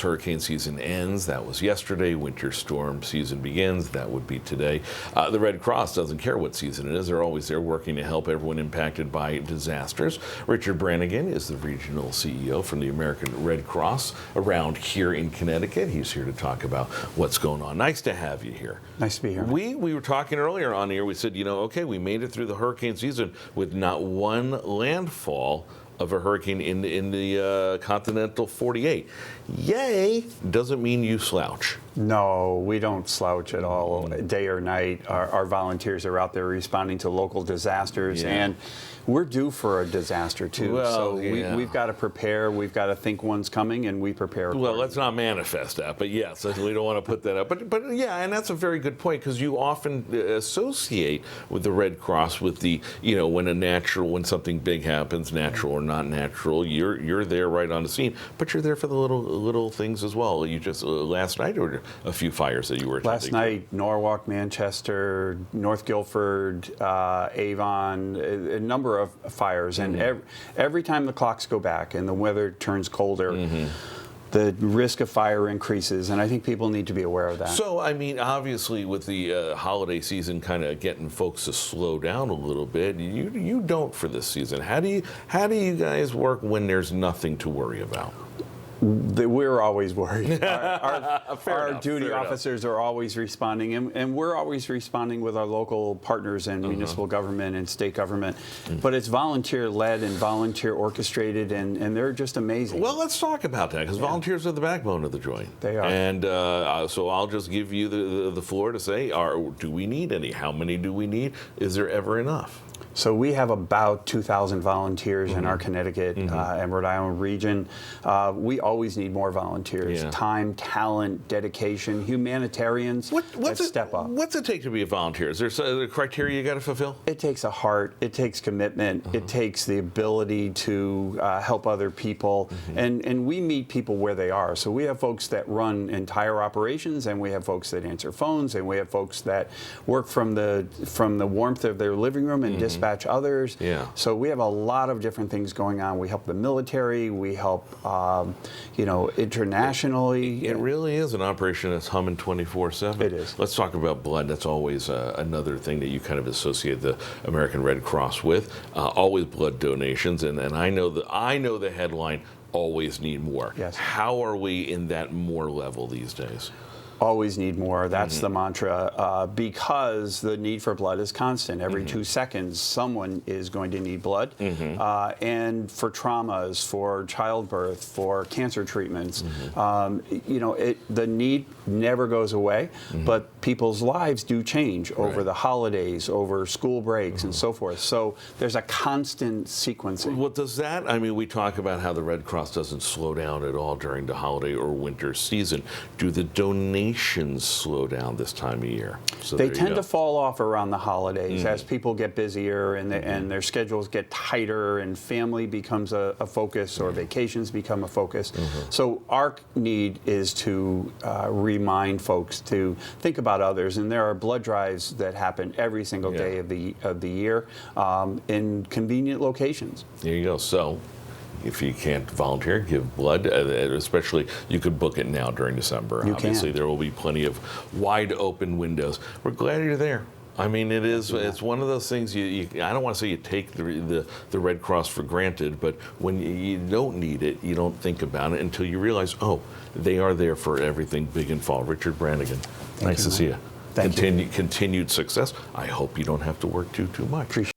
Hurricane season ends. That was yesterday. Winter storm season begins. That would be today. The Red Cross doesn't care what season it is. They're always there working to help everyone impacted by disasters. Richard Brannigan is the regional CEO from the American Red Cross around here in Connecticut. He's here to talk about what's going on. Nice to have you here. Nice to be here. We were talking earlier on here. We said, okay, we made it through the hurricane season with not one landfall of a hurricane in the continental 48. Yay doesn't mean you slouch. No, we don't slouch at all. Day or night, our volunteers are out there responding to local disasters, and we're due for a disaster too. Well, so we've got to prepare. We've got to think one's coming, and we prepare. Well, let's not manifest that, but yes, we don't want to put that up. But yeah, and that's a very good point, because you often associate with the Red Cross with the, when something big happens, natural or not natural, you're there right on the scene, but you're there for the little things as well. You just last night, or a few fires that you were attending? Last night, Norwalk, Manchester, North Guilford, Avon, a number of fires, and every time the clocks go back and the weather turns colder, the risk of fire increases, and I think people need to be aware of that. So, I mean, obviously, with the holiday season kind of getting folks to slow down a little bit, you don't for this season. How do you guys work when there's nothing to worry about? We're always worried. Our duty officers are always responding, and we're always responding with our local partners and municipal government and state government. But it's volunteer-led and volunteer-orchestrated, and they're just amazing. Well, let's talk about that, because volunteers are the backbone of the joint. They are. And so I'll just give you the floor to say, do we need any? How many do we need? Is there ever enough? So we have about 2,000 volunteers in our Connecticut and Rhode Island region. We always need more volunteers. Time, talent, dedication, humanitarians that step up. What's it take to be a volunteer? Is there a criteria you got to fulfill? It takes a heart. It takes commitment. It takes the ability to help other people. And we meet people where they are. So we have folks that run entire operations, and we have folks that answer phones, and we have folks that work from the warmth of their living room and dispatch others. So we have a lot of different things going on. We help the military. We help, internationally. It really is an operation that's humming 24/7. It is. Let's talk about blood. That's always another thing that you kind of associate the American Red Cross with. Always blood donations, and I know the headline. Always need more. Yes. How are we in that more level these days? Always need more. That's the mantra, because the need for blood is constant. Every 2 seconds, someone is going to need blood. And for traumas, for childbirth, for cancer treatments, the need never goes away, but people's lives do change over the holidays, over school breaks, and so forth. So there's a constant sequencing. Well, does that, we talk about how the Red Cross doesn't slow down at all during the holiday or winter season. Do the donations slow down this time of year? So they tend to fall off around the holidays as people get busier and their schedules get tighter and family becomes a focus or vacations become a focus. So our need is to remind folks to think about others, and there are blood drives that happen every single day of the year in convenient locations. There you go. So if you can't volunteer, give blood. Especially, you could book it now during December. Obviously, there will be plenty of wide open windows. We're glad you're there. It's one of those things, I don't want to say you take the Red Cross for granted, but when you don't need it, you don't think about it until you realize, they are there for everything big and fall. Richard Brannigan, nice to see you. Continued success. I hope you don't have to work too much.